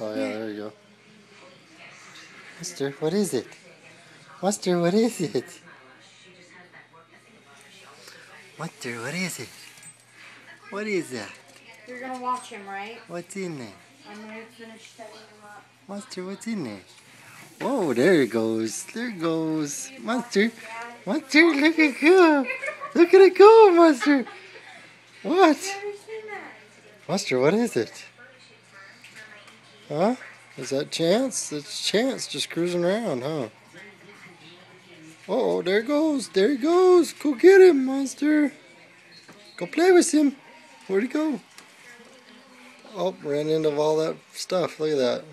Oh yeah, there you go. Monster, what is it? Monster, what is it? Monster, what is it? What is that? You're gonna watch him, right? What's in there? I'm gonna finish setting him up. Monster, what's in there? Whoa, there it goes. There it goes. Monster. Monster, look at it go. Look at it go, Monster. What? Monster, what is it? Huh? Is that Chance? That's Chance just cruising around, huh? Oh, there it goes. There he goes. Go get him, Monster. Go play with him. Where'd he go? Oh, ran into all that stuff. Look at that.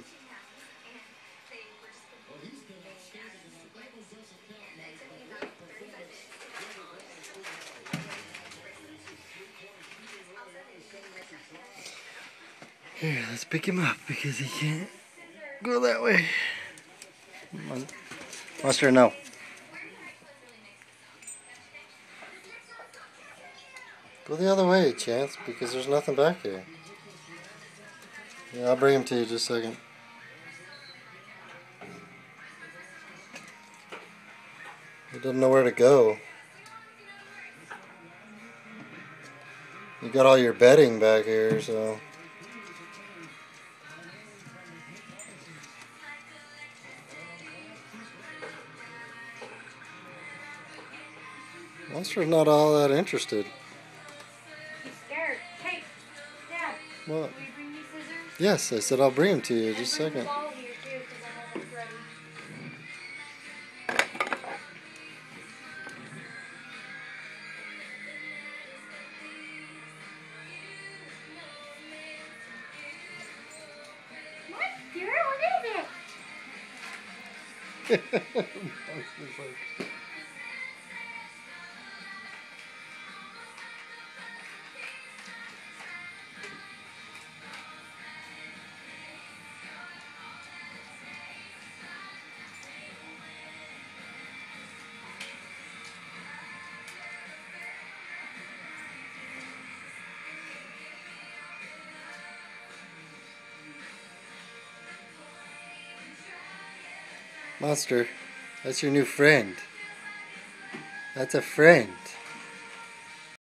Here, let's pick him up because he can't go that way. Monster, no. Go the other way, Chance, because there's nothing back there. Yeah, I'll bring him to you in just a second. He doesn't know where to go. You got all your bedding back here, so... Monster's not all that interested. He's scared. Hey, Dad. What? Will you bring me scissors? Yes, I said I'll bring him to you in just a second. Ball here too, because I'm almost ready. What? Dear, what is it? Monster, that's your new friend. That's a friend.